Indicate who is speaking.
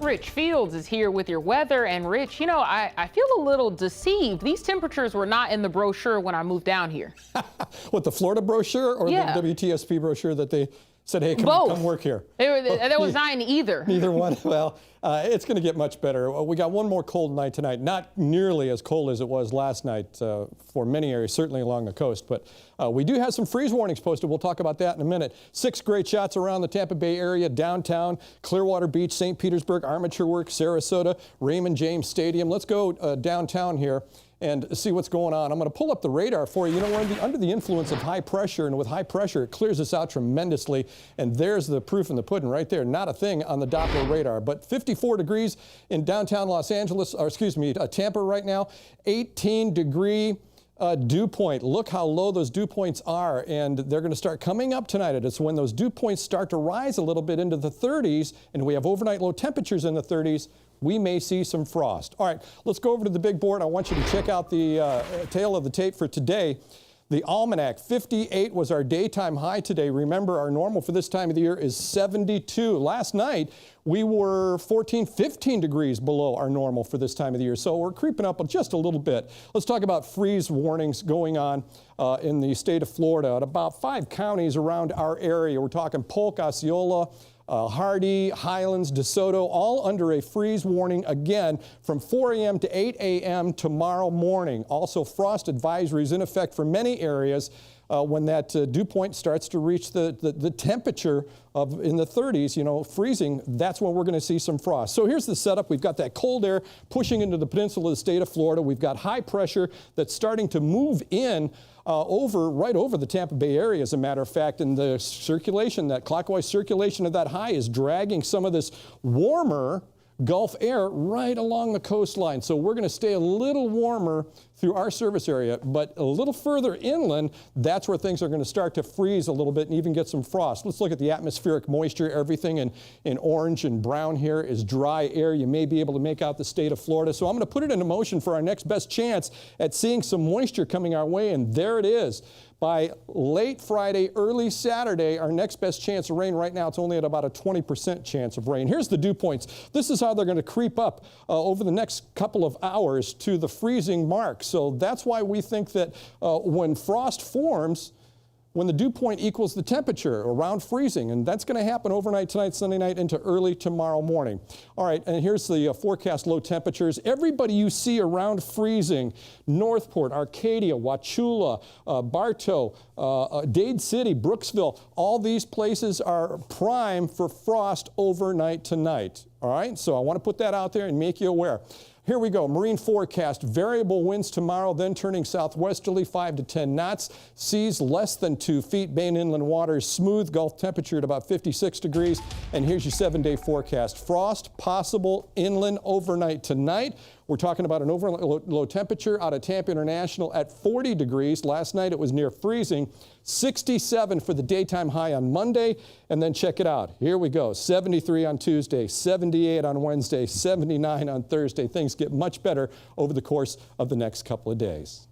Speaker 1: Rich Fields is here with your weather. And Rich, you know, I feel a little deceived. These temperatures were not in the brochure when I moved down here.
Speaker 2: What, the Florida brochure or the WTSP brochure that they said, hey, come work here?
Speaker 1: There was not in either.
Speaker 2: Neither one. Well, it's going to get much better. We got one more cold night tonight. Not nearly as cold as it was last night for many areas, certainly along the coast. But we do have some freeze warnings posted. We'll talk about that in a minute. 6 great shots around the Tampa Bay area, downtown, Clearwater Beach, St. Petersburg, Armature Works, Sarasota, Raymond James Stadium. Let's go downtown here and see what's going on. I'm going to pull up the radar for you. You know, we're under the influence of high pressure, and with high pressure, it clears us out tremendously. And there's the proof in the pudding right there. Not a thing on the Doppler radar. But 54 degrees in downtown Los Angeles, or excuse me, Tampa right now. 18-degree dew point. Look how low those dew points are, and they're going to start coming up tonight. It's when those dew points start to rise a little bit into the 30s, and we have overnight low temperatures in the 30s. We may see some frost. All right, let's go over to the big board. I want you to check out the tail of the tape for today. The ALMANAC, 58 was our daytime high today. Remember, our normal for this time of the year is 72. Last night, we were 14, 15 degrees below our normal for this time of the year. So we're creeping up just a little bit. Let's talk about freeze warnings going on in the state of Florida at about 5 counties around our area. We're talking Polk, Osceola, Hardy, Highlands, DeSoto, all under a freeze warning again from 4 a.m. to 8 a.m. tomorrow morning. Also, frost advisories in effect for many areas when that dew point starts to reach the temperature of in the 30s, you know, freezing. That's when we're going to see some frost. So here's the setup. We've got that cold air pushing into the peninsula of the state of Florida. We've got high pressure that's starting to move in right over the Tampa Bay area, as a matter of fact, and the circulation, that clockwise circulation of that high is dragging some of this warmer Gulf air right along the coastline. So we're going to stay a little warmer through our service area, but a little further inland, that's where things are going to start to freeze a little bit and even get some frost. Let's look at the atmospheric moisture. Everything in orange and brown here is dry air. You may be able to make out the state of Florida. So I'm going to put it into motion for our next best chance at seeing some moisture coming our way, and there it is. By late Friday, early Saturday, our next best chance of rain right now, it's only at about a 20% chance of rain. Here's the dew points. This is how they're going to creep up over the next couple of hours to the freezing mark. So that's why we think that when frost forms, when the dew point equals the temperature around freezing, and that's going to happen overnight tonight, Sunday night, into early tomorrow morning. All right, and here's the forecast low temperatures. Everybody you see around freezing, Northport, Arcadia, Wauchula, Bartow, Dade City, Brooksville, all these places are prime for frost overnight tonight. All right, so I want to put that out there and make you aware. Here we go. Marine forecast. Variable winds tomorrow, then turning southwesterly, 5 to 10 knots. Seas less than 2 feet. Bay and inland waters smooth. Gulf temperature at about 56 degrees. And here's your 7-day forecast. Frost possible inland overnight tonight. We're talking about an overnight low temperature out of Tampa International at 40 degrees. Last night it was near freezing. 67 for the daytime high on Monday. And then check it out. Here we go. 73 on Tuesday, 78 on Wednesday, 79 on Thursday. Things get much better over the course of the next couple of days.